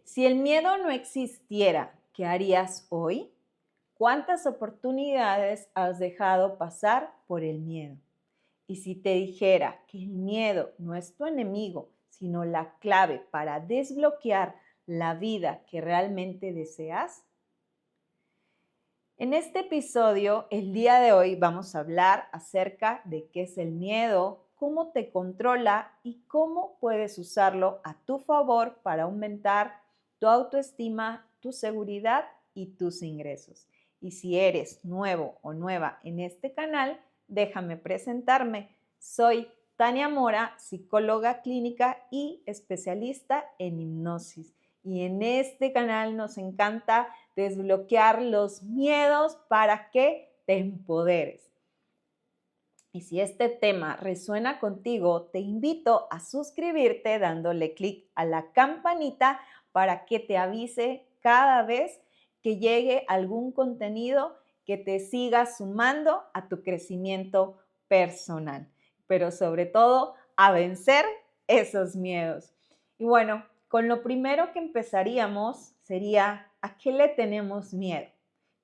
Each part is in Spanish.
Si el miedo no existiera, ¿qué harías hoy? ¿Cuántas oportunidades has dejado pasar por el miedo? Y si te dijera que el miedo no es tu enemigo, sino la clave para desbloquear la vida que realmente deseas. En este episodio, el día de hoy, vamos a hablar acerca de qué es el miedo, cómo te controla y cómo puedes usarlo a tu favor para aumentar tu autoestima, tu seguridad y tus ingresos. Y si eres nuevo o nueva en este canal, déjame presentarme. Soy Tania Mora, psicóloga clínica y especialista en hipnosis. Y en este canal nos encanta desbloquear los miedos para que te empoderes. Y si este tema resuena contigo, te invito a suscribirte dándole clic a la campanita para que te avise cada vez que llegue algún contenido que te siga sumando a tu crecimiento personal, pero sobre todo a vencer esos miedos. Y bueno, con lo primero que empezaríamos sería, ¿a qué le tenemos miedo?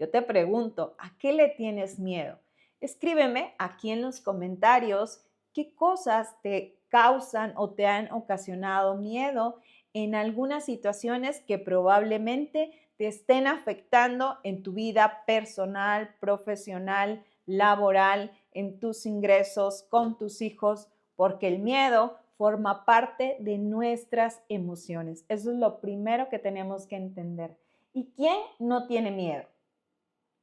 Yo te pregunto, ¿a qué le tienes miedo? Escríbeme aquí en los comentarios qué cosas te causan o te han ocasionado miedo en algunas situaciones que probablemente te estén afectando en tu vida personal, profesional, laboral, en tus ingresos, con tus hijos, porque el miedo forma parte de nuestras emociones. Eso es lo primero que tenemos que entender. ¿Y quién no tiene miedo?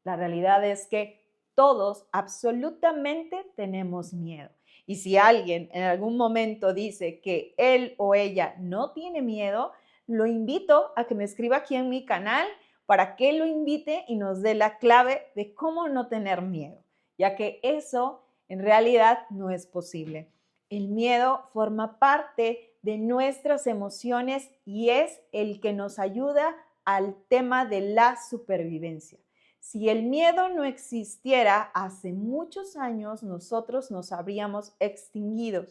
La realidad es que todos absolutamente tenemos miedo. Y si alguien en algún momento dice que él o ella no tiene miedo, lo invito a que me escriba aquí en mi canal para que lo invite y nos dé la clave de cómo no tener miedo, ya que eso en realidad no es posible. El miedo forma parte de nuestras emociones y es el que nos ayuda al tema de la supervivencia. Si el miedo no existiera, hace muchos años nosotros nos habríamos extinguido.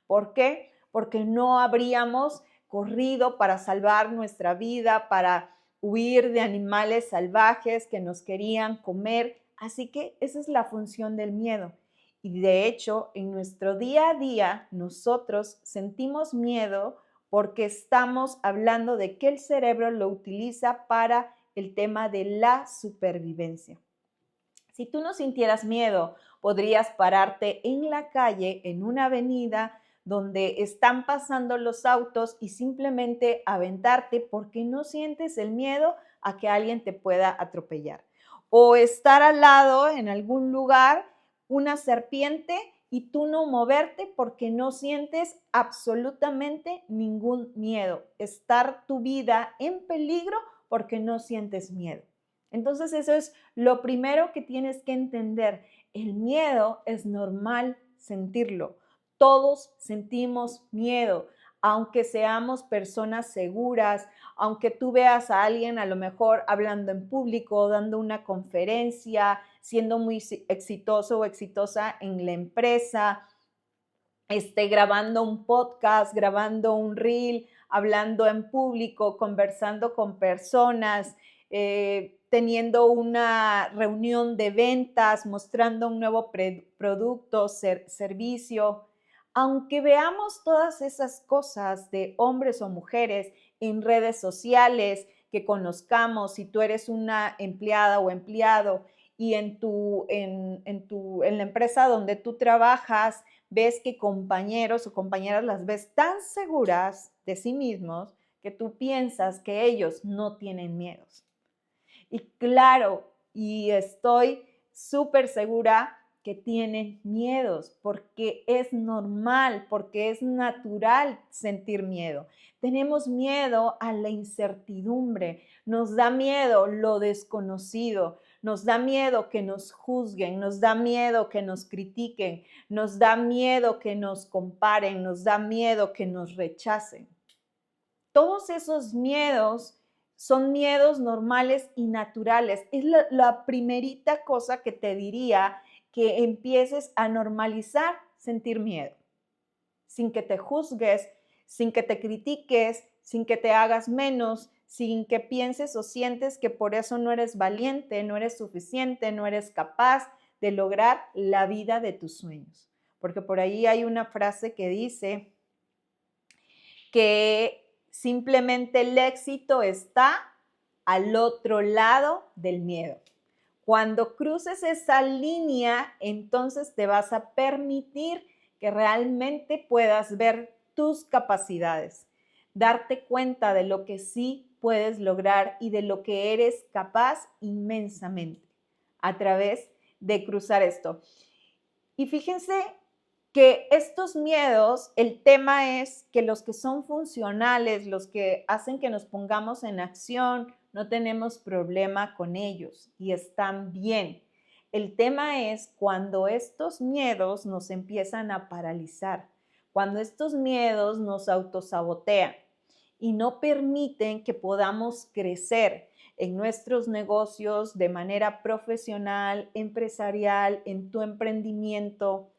¿Por qué? Porque no habríamos corrido para salvar nuestra vida, para huir de animales salvajes que nos querían comer. Así que esa es la función del miedo. Y de hecho, en nuestro día a día, nosotros sentimos miedo porque estamos hablando de que el cerebro lo utiliza para el tema de la supervivencia. Si tú no sintieras miedo, podrías pararte en la calle, en una avenida donde están pasando los autos y simplemente aventarte porque no sientes el miedo a que alguien te pueda atropellar. O estar al lado en algún lugar una serpiente y tú no moverte porque no sientes absolutamente ningún miedo. Estar tu vida en peligro porque no sientes miedo. Entonces eso es lo primero que tienes que entender. El miedo es normal sentirlo. Todos sentimos miedo, aunque seamos personas seguras, aunque tú veas a alguien a lo mejor hablando en público, dando una conferencia, siendo muy exitoso o exitosa en la empresa, grabando un podcast, grabando un reel, hablando en público, conversando con personas, teniendo una reunión de ventas, mostrando un nuevo producto, servicio. Aunque veamos todas esas cosas de hombres o mujeres en redes sociales, que conozcamos, si tú eres una empleada o empleado y en la empresa donde tú trabajas, ves que compañeros o compañeras las ves tan seguras de sí mismos que tú piensas que ellos no tienen miedos. Y claro, y estoy súper segura que tienen miedos, porque es normal, porque es natural sentir miedo. Tenemos miedo a la incertidumbre, nos da miedo lo desconocido, nos da miedo que nos juzguen, nos da miedo que nos critiquen, nos da miedo que nos comparen, nos da miedo que nos rechacen. Todos esos miedos son miedos normales y naturales. Es la primerita cosa que te diría, que empieces a normalizar sentir miedo, sin que te juzgues, sin que te critiques, sin que te hagas menos, sin que pienses o sientes que por eso no eres valiente, no eres suficiente, no eres capaz de lograr la vida de tus sueños. Porque por ahí hay una frase que dice que simplemente el éxito está al otro lado del miedo. Cuando cruces esa línea, entonces te vas a permitir que realmente puedas ver tus capacidades, darte cuenta de lo que sí puedes lograr y de lo que eres capaz inmensamente a través de cruzar esto. Y fíjense que estos miedos, el tema es que los que son funcionales, los que hacen que nos pongamos en acción, no tenemos problema con ellos y están bien. El tema es cuando estos miedos nos empiezan a paralizar, cuando estos miedos nos autosabotean y no permiten que podamos crecer en nuestros negocios de manera profesional, empresarial, en tu emprendimiento.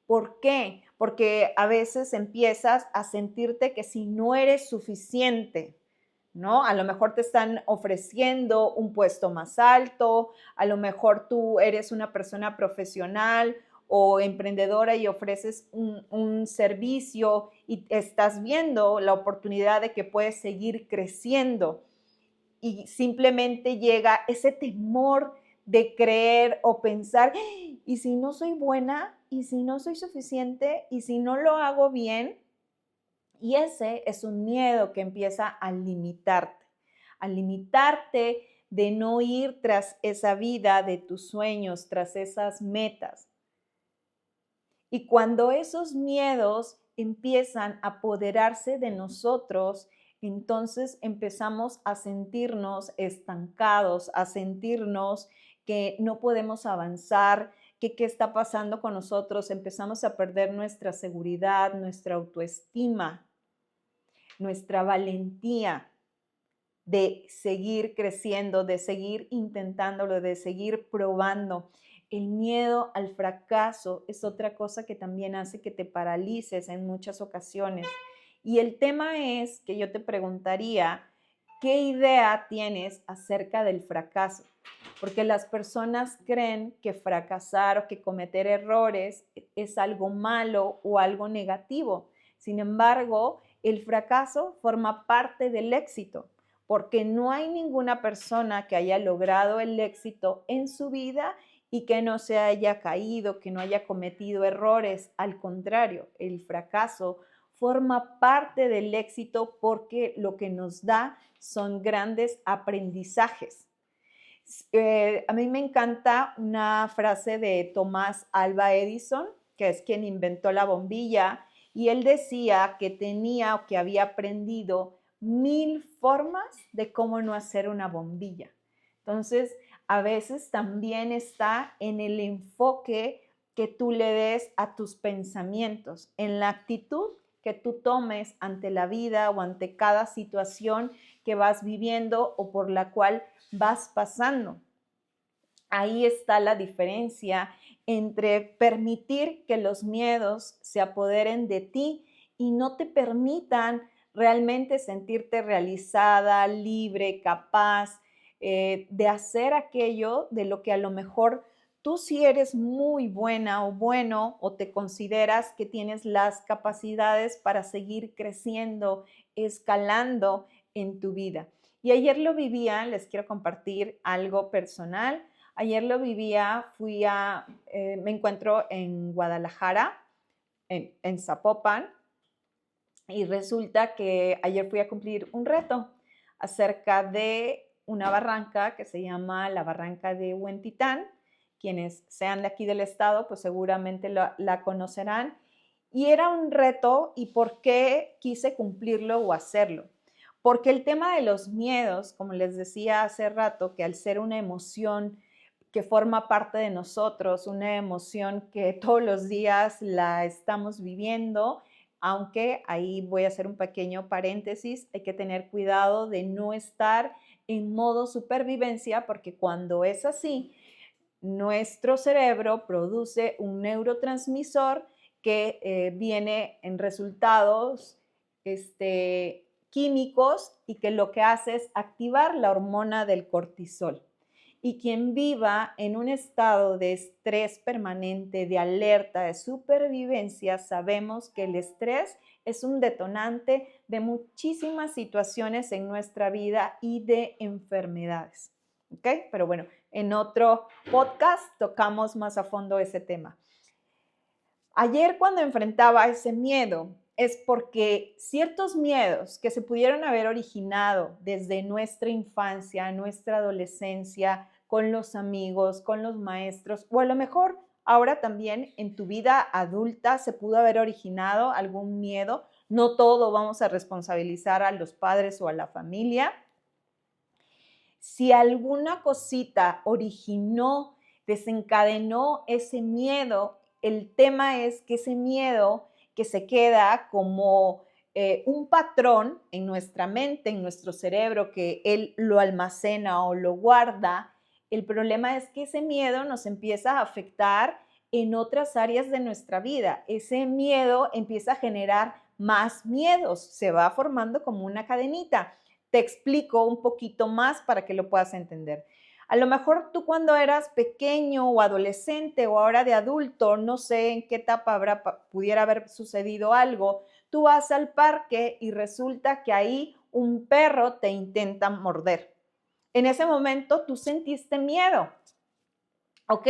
¿Por qué? Porque a veces empiezas a sentirte que si no eres suficiente, ¿no? A lo mejor te están ofreciendo un puesto más alto, a lo mejor tú eres una persona profesional o emprendedora y ofreces un servicio y estás viendo la oportunidad de que puedes seguir creciendo y simplemente llega ese temor de creer o pensar, ¿y si no soy buena? ¿Y si no soy suficiente? ¿Y si no lo hago bien? Y ese es un miedo que empieza a limitarte de no ir tras esa vida de tus sueños, tras esas metas. Y cuando esos miedos empiezan a apoderarse de nosotros, entonces empezamos a sentirnos estancados, a sentirnos que no podemos avanzar, que qué está pasando con nosotros, empezamos a perder nuestra seguridad, nuestra autoestima, nuestra valentía de seguir creciendo, de seguir intentándolo, de seguir probando. El miedo al fracaso es otra cosa que también hace que te paralices en muchas ocasiones. Y el tema es que yo te preguntaría, ¿qué idea tienes acerca del fracaso? Porque las personas creen que fracasar o que cometer errores es algo malo o algo negativo. Sin embargo, el fracaso forma parte del éxito, porque no hay ninguna persona que haya logrado el éxito en su vida y que no se haya caído, que no haya cometido errores. Al contrario, el fracaso forma parte del éxito porque lo que nos da son grandes aprendizajes. A mí me encanta una frase de Tomás Alva Edison, que es quien inventó la bombilla, y él decía que tenía o que había aprendido 1000 formas de cómo no hacer una bombilla. Entonces, a veces también está en el enfoque que tú le des a tus pensamientos, en la actitud que tú tomes ante la vida o ante cada situación que vas viviendo o por la cual vas pasando. Ahí está la diferencia entre permitir que los miedos se apoderen de ti y no te permitan realmente sentirte realizada, libre, capaz de hacer aquello de lo que a lo mejor tú sí eres muy buena o bueno o te consideras que tienes las capacidades para seguir creciendo, escalando en tu vida. Y ayer lo vivía, les quiero compartir algo personal. Ayer lo vivía, me encuentro en Guadalajara, en Zapopan, y resulta que ayer fui a cumplir un reto acerca de una barranca que se llama la Barranca de Huentitán. Quienes sean de aquí del estado, pues seguramente la conocerán. Y era un reto, ¿y por qué quise cumplirlo o hacerlo? Porque el tema de los miedos, como les decía hace rato, que al ser una emoción que forma parte de nosotros, una emoción que todos los días la estamos viviendo, aunque ahí voy a hacer un pequeño paréntesis, hay que tener cuidado de no estar en modo supervivencia, porque cuando es así, nuestro cerebro produce un neurotransmisor que viene en resultados químicos y que lo que hace es activar la hormona del cortisol. Y quien viva en un estado de estrés permanente, de alerta, de supervivencia, sabemos que el estrés es un detonante de muchísimas situaciones en nuestra vida y de enfermedades. ¿Ok? Pero bueno, en otro podcast tocamos más a fondo ese tema. Ayer cuando enfrentaba ese miedo es porque ciertos miedos que se pudieron haber originado desde nuestra infancia, nuestra adolescencia, con los amigos, con los maestros, o a lo mejor ahora también en tu vida adulta se pudo haber originado algún miedo. No todo vamos a responsabilizar a los padres o a la familia. Si alguna cosita originó, desencadenó ese miedo, el tema es que ese miedo que se queda como un patrón en nuestra mente, en nuestro cerebro, que él lo almacena o lo guarda, el problema es que ese miedo nos empieza a afectar en otras áreas de nuestra vida. Ese miedo empieza a generar más miedos, se va formando como una cadenita. Te explico un poquito más para que lo puedas entender. A lo mejor tú cuando eras pequeño o adolescente o ahora de adulto, no sé en qué etapa pudiera haber sucedido algo, tú vas al parque y resulta que ahí un perro te intenta morder. En ese momento tú sentiste miedo. Ok,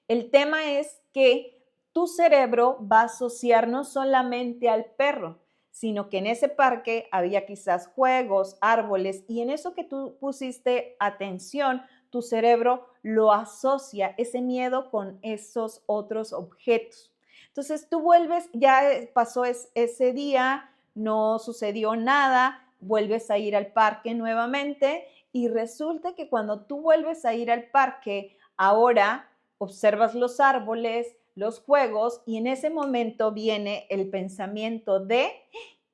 el tema es que tu cerebro va a asociar no solamente al perro, sino que en ese parque había quizás juegos, árboles, y en eso que tú pusiste atención, tu cerebro lo asocia ese miedo con esos otros objetos. Entonces tú vuelves, ya pasó ese día, no sucedió nada, vuelves a ir al parque nuevamente y resulta que cuando tú vuelves a ir al parque, ahora observas los árboles, los juegos y en ese momento viene el pensamiento de,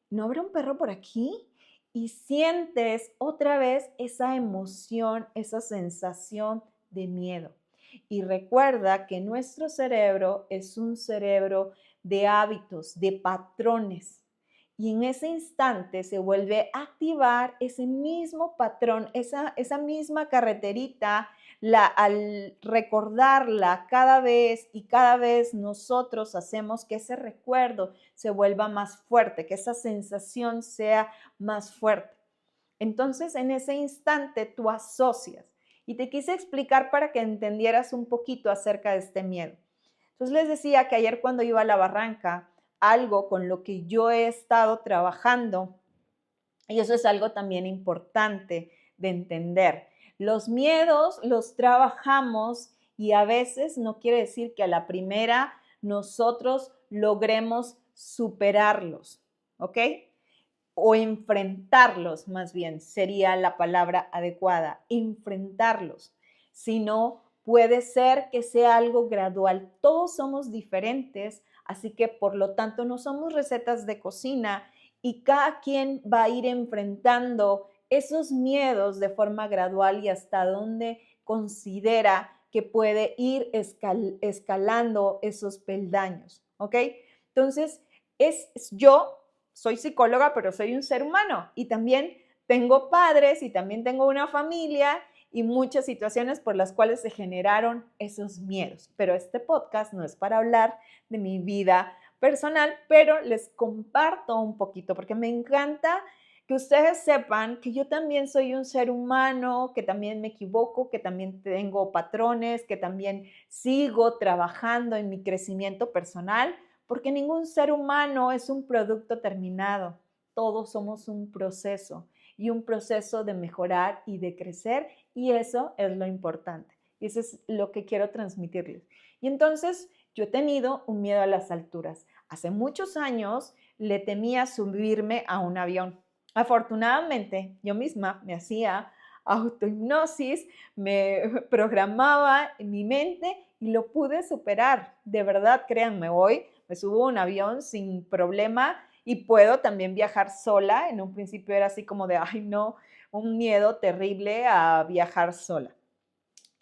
¿no habrá un perro por aquí? Y sientes otra vez esa emoción, esa sensación de miedo. Y recuerda que nuestro cerebro es un cerebro de hábitos, de patrones. Y en ese instante se vuelve a activar ese mismo patrón, esa misma carreterita, al recordarla cada vez nosotros hacemos que ese recuerdo se vuelva más fuerte, que esa sensación sea más fuerte. Entonces, en ese instante tú asocias. Y te quise explicar para que entendieras un poquito acerca de este miedo. Entonces, les decía que ayer cuando iba a la barranca, algo con lo que yo he estado trabajando, y eso es algo también importante de entender. Los miedos los trabajamos y a veces no quiere decir que a la primera nosotros logremos superarlos, ¿ok? O enfrentarlos, más bien, sería la palabra adecuada, enfrentarlos, sino puede ser que sea algo gradual. Todos somos diferentes, así que por lo tanto no somos recetas de cocina y cada quien va a ir enfrentando esos miedos de forma gradual y hasta donde considera que puede ir escalando esos peldaños, ¿ok? Entonces, yo soy psicóloga, pero soy un ser humano y también tengo padres y también tengo una familia y muchas situaciones por las cuales se generaron esos miedos. Pero este podcast no es para hablar de mi vida personal, pero les comparto un poquito porque me encanta que ustedes sepan que yo también soy un ser humano, que también me equivoco, que también tengo patrones, que también sigo trabajando en mi crecimiento personal, porque ningún ser humano es un producto terminado. Todos somos un proceso y un proceso de mejorar y de crecer y eso es lo importante. Y eso es lo que quiero transmitirles. Y entonces yo he tenido un miedo a las alturas. Hace muchos años le temía subirme a un avión. Afortunadamente, yo misma me hacía autohipnosis, me programaba en mi mente y lo pude superar. De verdad, créanme, hoy me subo a un avión sin problema y puedo también viajar sola. En un principio era así como de, ay no, un miedo terrible a viajar sola.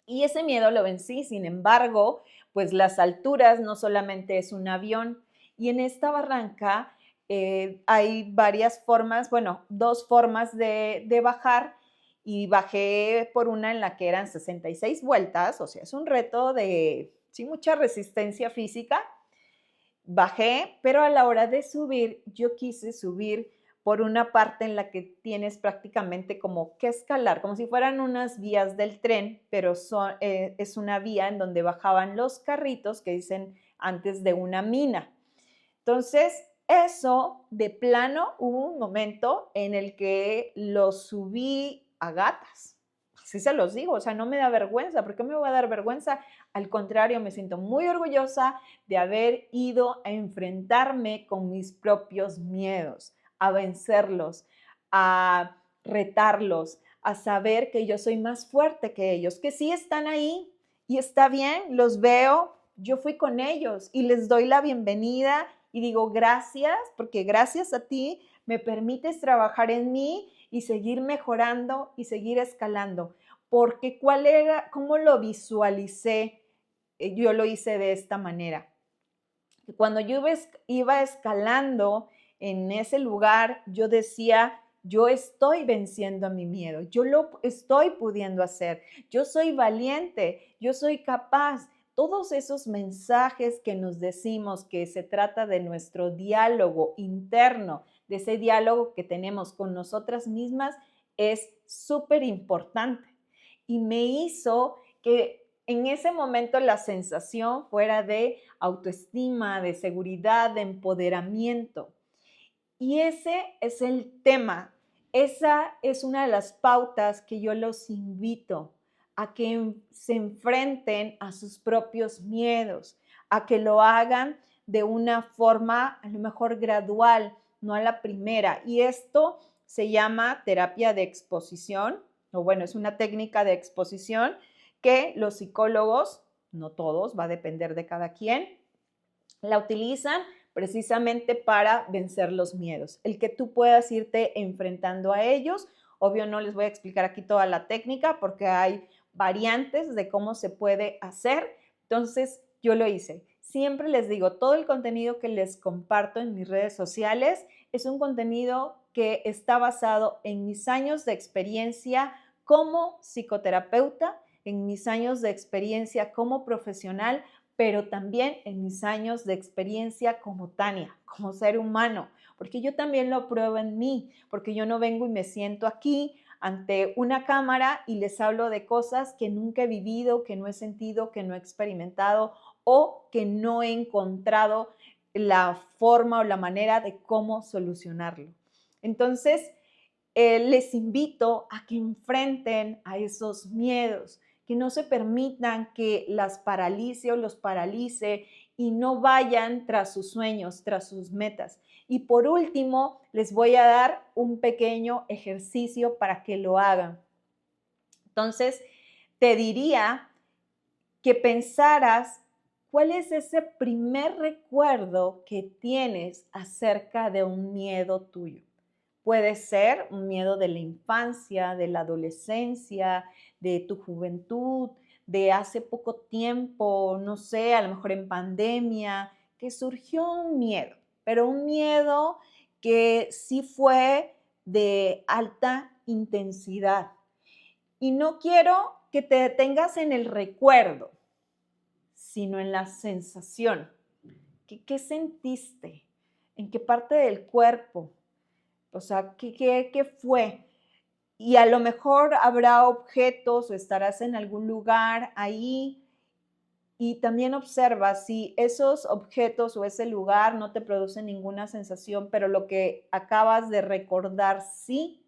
Y ese miedo lo vencí, sin embargo, pues las alturas no solamente es un avión. Y en esta barranca Hay varias formas, bueno, dos formas de bajar y bajé por una en la que eran 66 vueltas, o sea, es un reto de, sí, mucha resistencia física. Bajé, pero a la hora de subir, yo quise subir por una parte en la que tienes prácticamente como que escalar, como si fueran unas vías del tren, pero es una vía en donde bajaban los carritos que dicen antes de una mina. Entonces, eso de plano hubo un momento en el que lo subí a gatas. Así se los digo, o sea, no me da vergüenza. ¿Por qué me va a dar vergüenza? Al contrario, me siento muy orgullosa de haber ido a enfrentarme con mis propios miedos, a vencerlos, a retarlos, a saber que yo soy más fuerte que ellos, que sí están ahí y está bien, los veo, yo fui con ellos y les doy la bienvenida y digo gracias, porque gracias a ti me permites trabajar en mí y seguir mejorando y seguir escalando. Porque ¿cuál era, cómo lo visualicé? Yo lo hice de esta manera. Cuando yo iba escalando en ese lugar, yo decía, yo estoy venciendo a mi miedo, yo lo estoy pudiendo hacer, yo soy valiente, yo soy capaz. Todos esos mensajes que nos decimos que se trata de nuestro diálogo interno, de ese diálogo que tenemos con nosotras mismas, es súper importante. Y me hizo que en ese momento la sensación fuera de autoestima, de seguridad, de empoderamiento. Y ese es el tema. Esa es una de las pautas que yo los invito a que se enfrenten a sus propios miedos, a que lo hagan de una forma a lo mejor gradual, no a la primera. Y esto se llama terapia de exposición, o bueno, es una técnica de exposición que los psicólogos, no todos, va a depender de cada quien, la utilizan precisamente para vencer los miedos. El que tú puedas irte enfrentando a ellos. Obvio, no les voy a explicar aquí toda la técnica porque hay variantes de cómo se puede hacer. Entonces, yo lo hice. Siempre les digo, todo el contenido que les comparto en mis redes sociales es un contenido que está basado en mis años de experiencia como psicoterapeuta, en mis años de experiencia como profesional, pero también en mis años de experiencia como Tania, como ser humano, porque yo también lo pruebo en mí, porque yo no vengo y me siento aquí ante una cámara y les hablo de cosas que nunca he vivido, que no he sentido, que no he experimentado o que no he encontrado la forma o la manera de cómo solucionarlo. Entonces, les invito a que enfrenten a esos miedos, que no se permitan que las paralice o los paralice y no vayan tras sus sueños, tras sus metas. Y por último, les voy a dar un pequeño ejercicio para que lo hagan. Entonces, te diría que pensaras cuál es ese primer recuerdo que tienes acerca de un miedo tuyo. Puede ser un miedo de la infancia, de la adolescencia, de tu juventud, de hace poco tiempo, no sé, a lo mejor en pandemia, que surgió un miedo, pero un miedo que sí fue de alta intensidad. Y no quiero que te detengas en el recuerdo, sino en la sensación. ¿Qué sentiste? ¿En qué parte del cuerpo? O sea, ¿qué fue? Y a lo mejor habrá objetos o estarás en algún lugar ahí y también observa si esos objetos o ese lugar no te producen ninguna sensación, pero lo que acabas de recordar sí.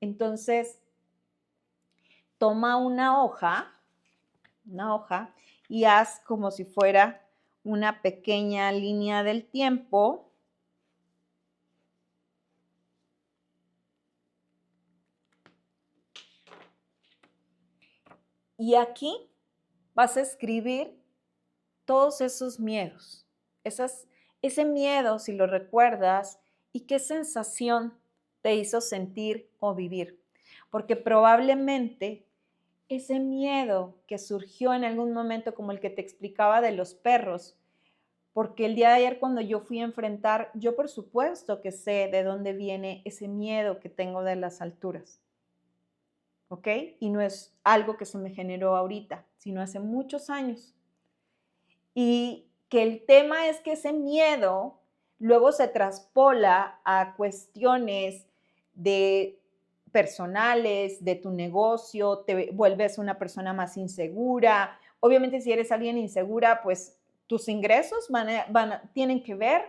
Entonces, toma una hoja y haz como si fuera una pequeña línea del tiempo. Y aquí vas a escribir todos esos miedos, ese miedo, si lo recuerdas, y qué sensación te hizo sentir o vivir. Porque probablemente ese miedo que surgió en algún momento, como el que te explicaba de los perros, porque el día de ayer cuando yo fui a enfrentar, yo por supuesto que sé de dónde viene ese miedo que tengo de las alturas, ¿ok? Y no es algo que se me generó ahorita, sino hace muchos años. Y que el tema es que ese miedo luego se traspola a cuestiones de personales, de tu negocio, te vuelves una persona más insegura. Obviamente, si eres alguien insegura, pues tus ingresos tienen que ver.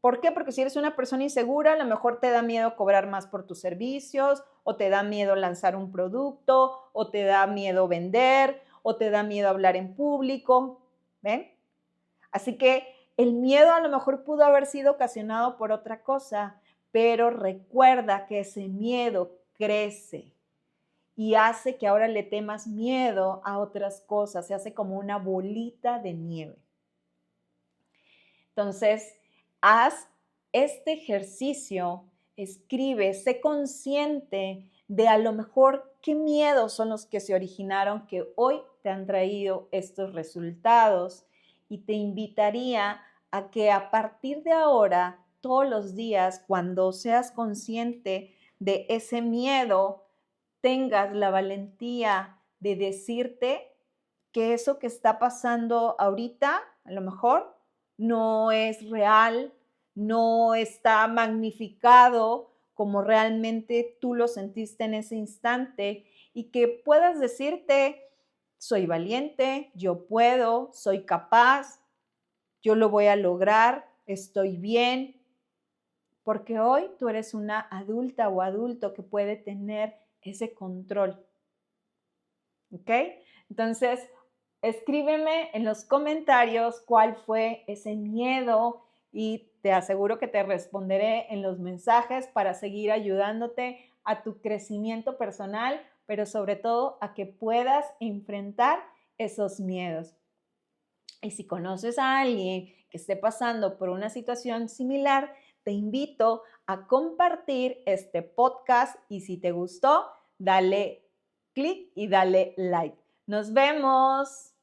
¿Por qué? Porque si eres una persona insegura, a lo mejor te da miedo cobrar más por tus servicios, o te da miedo lanzar un producto, o te da miedo vender, o te da miedo hablar en público. ¿Ven? Así que el miedo a lo mejor pudo haber sido ocasionado por otra cosa, pero recuerda que ese miedo crece y hace que ahora le temas miedo a otras cosas, se hace como una bolita de nieve. Entonces, haz este ejercicio, escribe, sé consciente de a lo mejor qué miedos son los que se originaron que hoy te han traído estos resultados, y te invitaría a que a partir de ahora, todos los días, cuando seas consciente de ese miedo, tengas la valentía de decirte que eso que está pasando ahorita, a lo mejor, no es real, no está magnificado como realmente tú lo sentiste en ese instante, y que puedas decirte, soy valiente, yo puedo, soy capaz, yo lo voy a lograr, estoy bien, porque hoy tú eres una adulta o adulto que puede tener ese control. ¿Ok? Entonces, escríbeme en los comentarios cuál fue ese miedo y te aseguro que te responderé en los mensajes para seguir ayudándote a tu crecimiento personal, pero sobre todo a que puedas enfrentar esos miedos. Y si conoces a alguien que esté pasando por una situación similar, te invito a compartir este podcast, y si te gustó, dale clic y dale like. Nos vemos.